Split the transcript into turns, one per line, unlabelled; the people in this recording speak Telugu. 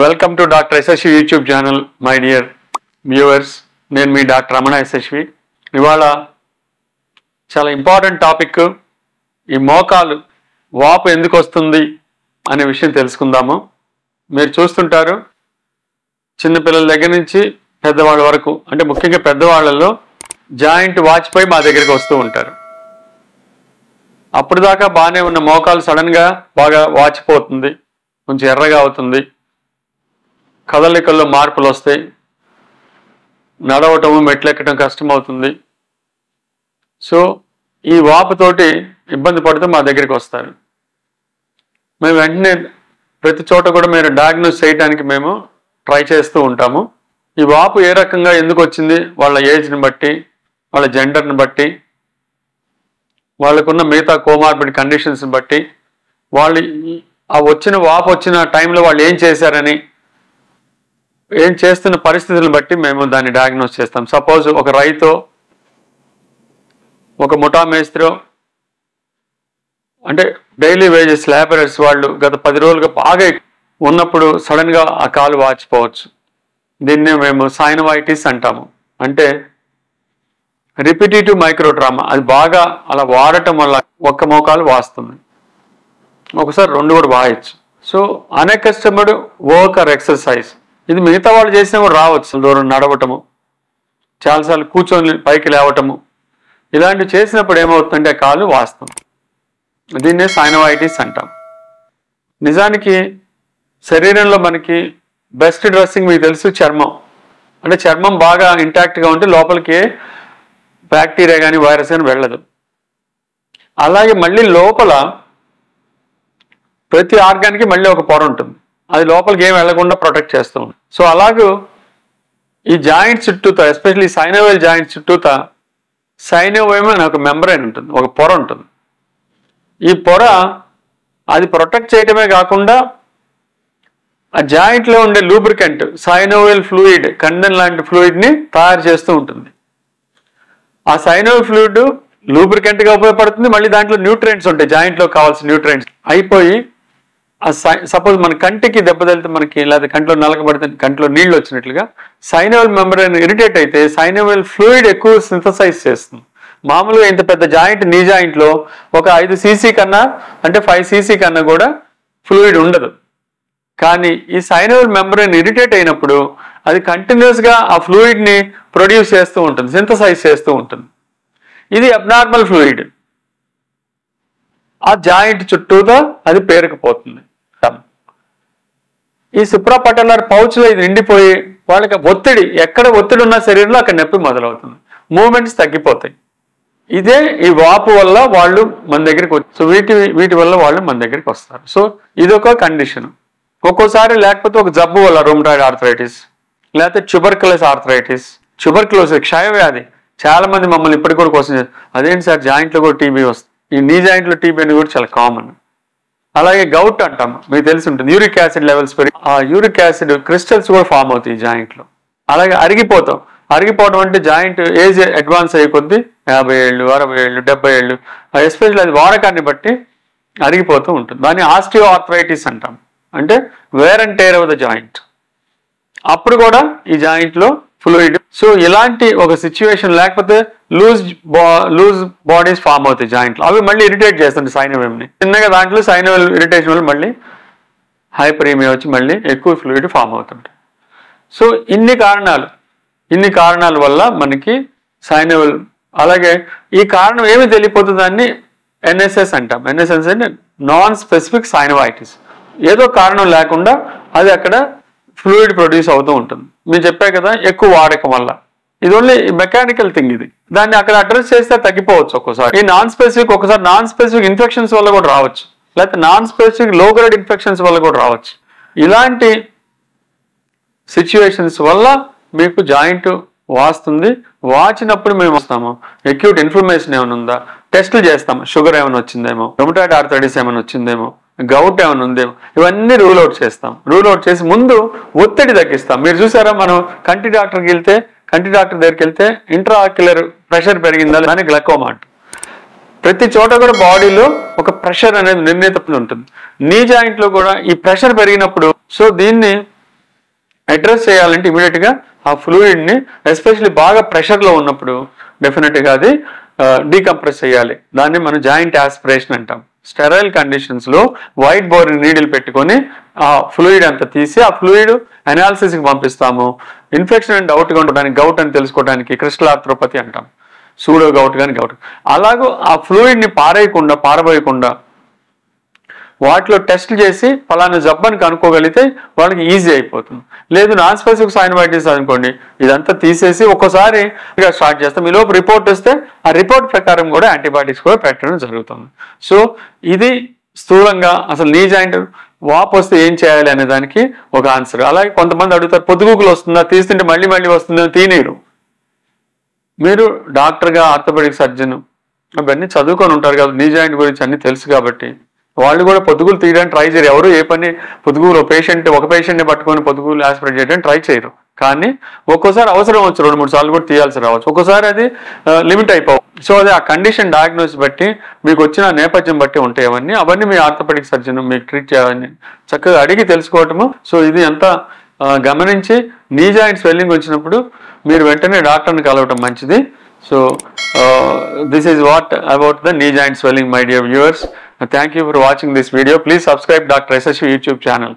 Welcome to doctor SSV YouTube channel my dear viewers. నేను మీ డాక్టర్ రమణ ఎస్ఎస్వి. ఇవాళ చాలా ఇంపార్టెంట్ టాపిక్, ఈ మోకాలు వాపు ఎందుకు వస్తుంది అనే విషయం తెలుసుకుందాము. మీరు చూస్తుంటారు చిన్నపిల్లల దగ్గర నుంచి పెద్దవాళ్ళ వరకు, అంటే ముఖ్యంగా పెద్దవాళ్ళలో జాయింట్ వాచిపోయి మా దగ్గరికి వస్తూ ఉంటారు. అప్పుడు దాకా బాగానే ఉన్న మోకాలు సడన్గా బాగా వాచిపోతుంది, కొంచెం ఎర్రగా అవుతుంది, కదలికల్లో మార్పులు వస్తాయి, నడవటము మెట్లెక్కడం కష్టమవుతుంది. సో ఈ వాపుతోటి ఇబ్బంది పడుతూ మా దగ్గరికి వస్తారు. మేము వెంటనే ప్రతి చోట కూడా మీరు డయాగ్నోస్ చేయడానికి మేము ట్రై చేస్తూ ఉంటాము. ఈ వాపు ఏ రకంగా ఎందుకు వచ్చింది, వాళ్ళ ఏజ్ని బట్టి, వాళ్ళ జెండర్ని బట్టి, వాళ్ళకున్న మిగతా కోమార్బిడ్ కండిషన్స్ని బట్టి, వాళ్ళు ఆ వచ్చిన వాపు వచ్చిన టైంలో వాళ్ళు ఏం చేశారని, ఏం చేస్తున్న పరిస్థితులను బట్టి మేము దాన్ని డయాగ్నోస్ చేస్తాం. సపోజ్ ఒక రైతు, ఒక ముఠా మేస్త్రో, అంటే డైలీ వేజెస్ లేబరర్స్ వాళ్ళు గత 10 రోజులుగా బాగా ఉన్నప్పుడు సడన్గా ఆ కాలు వాచిపోవచ్చు. దీన్నే మేము సైనోవైటిస్ అంటాము. అంటే రిపిటేటివ్ మైక్రోట్రామా. అది బాగా అలా వాడటం వల్ల ఒక్క మోకాలు వాస్తుంది, ఒకసారి 2 కూడా వాయచ్చు. సో అన్అకస్టమర్డ్ వర్క్ ఆర్ ఎక్సర్సైజ్, ఇది మిగతా వాళ్ళు చేసినా కూడా రావచ్చు. దూరం నడవటము, చాలాసార్లు కూర్చొని పైకి లేవటము, ఇలాంటివి చేసినప్పుడు ఏమవుతుందంటే కాలు వాస్తుంది. దీన్నే సైనోవైటిస్ అంటాం. నిజానికి శరీరంలో మనకి బెస్ట్ డ్రెస్సింగ్ మీకు తెలుసు చర్మం. అంటే చర్మం బాగా ఇంటాక్ట్గా ఉంటే లోపలికి బ్యాక్టీరియా కానీ వైరస్ కానీ వెళ్ళదు. అలాగే మళ్ళీ లోపల ప్రతి ఆర్గాన్కి మళ్ళీ ఒక పొర ఉంటుంది, అది లోపలికి ఏం వెళ్లకుండా ప్రొటెక్ట్ చేస్తూ ఉంటుంది. సో అలాగే ఈ జాయింట్ చుట్టూత, ఎస్పెషల్లీ సైనోవేల్ జాయింట్ చుట్టూత సైనోవేమ్ అనే ఒక మెంబ్రైన్ ఉంటుంది, ఒక పొర ఉంటుంది. ఈ పొర అది ప్రొటెక్ట్ చేయటమే కాకుండా ఆ జాయింట్లో ఉండే లూబ్రికెంట్, సైనోవేల్ ఫ్లూయిడ్, కండెన్ లాంటి ఫ్లూయిడ్ని తయారు చేస్తూ ఉంటుంది. ఆ సైనోవేల్ ఫ్లూయిడ్ లూబ్రికెంట్గా ఉపయోగపడుతుంది. మళ్ళీ దాంట్లో న్యూట్రియంట్స్ ఉంటాయి, జాయింట్లో కావాల్సిన న్యూట్రియంట్స్ అయిపోయి ఆ సపోజ్ మన కంటికి దెబ్బతలితే మనకి, లేదా కంట్లో నలకబడితే కంట్లో నీళ్ళు వచ్చినట్లుగా సైనోవేల్ మెంబ్రైన్ ఇరిటేట్ అయితే సైనోవేల్ ఫ్లూయిడ్ ఎక్కువ సింథసైజ్ చేస్తుంది. మామూలుగా ఇంత పెద్ద జాయింట్, నీ జాయింట్లో ఒక 5 cc కన్నా, అంటే 5 cc కన్నా కూడా ఫ్లూయిడ్ ఉండదు. కానీ ఈ సైనోవేల్ మెంబ్రైన్ ఇరిటేట్ అయినప్పుడు అది కంటిన్యూస్గా ఆ ఫ్లూయిడ్ని ప్రొడ్యూస్ చేస్తూ ఉంటుంది, సింథసైజ్ చేస్తూ ఉంటుంది. ఇది అబ్నార్మల్ ఫ్లూయిడ్. ఆ జాయింట్ చుట్టూతో అది పేరుకుపోతుంది. ఈ సుప్రాపటలర్ పౌచ్లో ఇది నిండిపోయి వాళ్ళకి ఒత్తిడి, ఎక్కడ ఒత్తిడి ఉన్న శరీరంలో అక్కడ నొప్పి మొదలవుతుంది, మూమెంట్స్ తగ్గిపోతాయి. ఇదే ఈ వాపు వల్ల వాళ్ళు మన దగ్గరికి వచ్చి, సో వీటి వల్ల వాళ్ళు మన దగ్గరికి వస్తారు. సో ఇదొక కండిషన్. ఒక్కోసారి లేకపోతే ఒక జబ్బు వల్ల, రూమటాయిడ్ ఆర్థరైటిస్, లేకపోతే ట్యూబర్కులోసిస్ ఆర్థరైటిస్, ట్యూబర్కులోసిస్ క్షయవ్యాధి. చాలా మంది మమ్మల్ని ఇప్పటికి కూడా క్వశ్చన్ చేస్తారు, అదేంటి సార్ జాయింట్లో కూడా టీబీ వస్తుంది. ఈ నీ జాయింట్లో టీబీ అనేది కూడా చాలా కామన్. అలాగే గౌట్ అంటాం, మీకు తెలిసి ఉంటుంది, యూరిక్ యాసిడ్ లెవెల్స్ పెరిగి ఆ యూరిక్ యాసిడ్ క్రిస్టల్స్ కూడా ఫామ్ అవుతాయి జాయింట్లో. అలాగే అరిగిపోవడం అంటే జాయింట్ ఏజ్ అడ్వాన్స్ అయ్యే కొద్దీ 50 ఏళ్ళు, 60 ఏళ్ళు, 70 ఏళ్ళు, ఎస్పెషల్లీ అది వాడకాన్ని బట్టి అరిగిపోతూ ఉంటుంది. దాన్ని ఆస్టియో ఆర్థరైటిస్ అంటాం, అంటే wear and tear of the joint. అప్పుడు కూడా ఈ జాయింట్లో ఫ్లూయిడ్. సో ఇలాంటి ఒక సిచ్యువేషన్, లేకపోతే లూజ్ బాడీస్ ఫామ్ అవుతాయి జాయింట్లో, అవి మళ్ళీ ఇరిటేట్ చేస్తుంటాయి సైనోవేమ్ని. చిన్నగా దాంట్లో సైనోవేల్ ఇరిటేషన్ వల్ల మళ్ళీ హైపరీమియా వచ్చి మళ్ళీ ఎక్కువ ఫ్లూయిడ్ ఫామ్ అవుతుంటాయి. సో ఇన్ని కారణాల వల్ల మనకి సైనోవేల్. అలాగే ఈ కారణం ఏమి తెలియపోతుంది, దాన్ని ఎన్ఎస్ఎస్ అంటాం. ఎన్ఎస్ఎస్ అంటే నాన్ స్పెసిఫిక్ సైనోవైటిస్. ఏదో కారణం లేకుండా అది అక్కడ ఫ్లూయిడ్ ప్రొడ్యూస్ అవుతూ ఉంటుంది. మీరు చెప్పే కదా, ఎక్కువ వాడకం వల్ల. ఇది ఓన్లీ మెకానికల్ థింగ్. ఇది దాన్ని అక్కడ అడ్రస్ చేస్తే తగ్గిపోవచ్చు. ఒక్కోసారి ఈ నాన్ స్పెసిఫిక్, ఒకసారి నాన్ స్పెసిఫిక్ ఇన్ఫెక్షన్స్ వల్ల కూడా రావచ్చు, లేకపోతే నాన్ స్పెసిఫిక్ లో గ్రేడ్ ఇన్ఫెక్షన్స్ వల్ల కూడా రావచ్చు. ఇలాంటి సిచ్యువేషన్స్ వల్ల మీకు జాయింట్ వాస్తుంది. వాచినప్పుడు మేము వస్తాము, అక్యూట్ ఇన్ఫ్లమేషన్ ఏమైనా ఉందా టెస్టులు చేస్తాము, షుగర్ ఏమైనా వచ్చిందేమో, రొమటాయిడ్ ఆర్థరైటిస్ ఏమైనా వచ్చిందేమో, గౌట్ ఏమైనా ఉందేమో, ఇవన్నీ రూల్ అవుట్ చేస్తాం. రూల్ అవుట్ చేసి ముందు ఒత్తిడి తగ్గిస్తాం. మీరు చూసారా, మనం కంటి డాక్టర్ దగ్గరికి వెళ్తే ఇంట్రాఆక్యులర్ ప్రెషర్ పెరిగిందా అని గ్లకోమా అంటాం. ప్రతి చోట కూడా బాడీలో ఒక ప్రెషర్ అనేది నిర్ణీత ఉంటుంది. నీ జాయింట్లో కూడా ఈ ప్రెషర్ పెరిగినప్పుడు, సో దీన్ని అడ్రస్ చేయాలంటే ఇమీడియట్గా ఆ ఫ్లూయిడ్ని ఎస్పెషల్లీ బాగా ప్రెషర్లో ఉన్నప్పుడు డెఫినెట్గా అది డీకంప్రెస్ చేయాలి. దాన్ని మనం జాయింట్ ఆస్పిరేషన్ అంటాం. స్టెరైల్ కండిషన్స్లో వైట్ బోర్ నీడిల్ పెట్టుకొని ఆ ఫ్లూయిడ్ అంతా తీసి ఆ ఫ్లూయిడ్ అనాలిసిస్కి పంపిస్తాము. ఇన్ఫెక్షన్ అండ్ డౌట్గా ఉండడానికి, గౌట్ అని తెలుసుకోవడానికి క్రిస్టల్ ఆర్థ్రోపతి అంటాం, సూడో గౌట్ కానీ గౌట్. అలాగూ ఆ ఫ్లూయిడ్ని పారబోయకుండా వాటిలో టెస్ట్లు చేసి ఫలానా జబ్బని కనుక్కోగలిగితే వాళ్ళకి ఈజీ అయిపోతుంది. లేదు నాన్ స్పెసిఫిక్ సైనోవైటిస్ అనుకోండి, ఇదంతా తీసేసి ఒక్కోసారి స్టార్ట్ చేస్తాం. ఈలోపు రిపోర్ట్ వస్తే ఆ రిపోర్ట్ ప్రకారం కూడా యాంటీబయాటిక్స్ కూడా పెట్టడం జరుగుతుంది. సో ఇది స్థూలంగా అసలు నీ జాయింట్ వాపు వస్తే ఏం చేయాలి అనే దానికి ఒక ఆన్సర్. అలాగే కొంతమంది అడుగుతారు, పొద్దుగూకులు వస్తుందా, తీస్తుంటే మళ్ళీ వస్తుందా, తీనీరు. మీరు డాక్టర్గా, ఆర్థోపెడిక్ సర్జన్ అవన్నీ చదువుకొని ఉంటారు కదా, నీ జాయింట్ గురించి అన్ని తెలుసు కాబట్టి వాళ్ళు కూడా పొద్దుగులు తీయడానికి ట్రై చేయరు. ఎవరు ఏ పని పొద్దుగులు ఒక పేషెంట్ని పట్టుకొని పొద్దుగులు ఆస్పిరేట్ చేయడానికి ట్రై చేయరు. కానీ ఒక్కోసారి అవసరం వచ్చు, 2-3 సార్లు కూడా తీయాల్సి రావచ్చు. ఒక్కోసారి అది లిమిట్ అయిపోవచ్చు. సో అది ఆ కండిషన్ డయాగ్నోస్ బట్టి, మీకు వచ్చిన నేపథ్యం బట్టి ఉంటాయి అవన్నీ మీ ఆర్థోపెడిక్ సర్జన్ మీకు ట్రీట్ చేయాలని చక్కగా అడిగి తెలుసుకోవటము. సో ఇది అంతా గమనించి నీ జాయింట్ స్వెల్లింగ్ వచ్చినప్పుడు మీరు వెంటనే డాక్టర్ని కలవటం మంచిది. So this is what about the knee joint swelling, my dear viewers. Thank you for watching this video. Please subscribe Dr. SSV YouTube channel.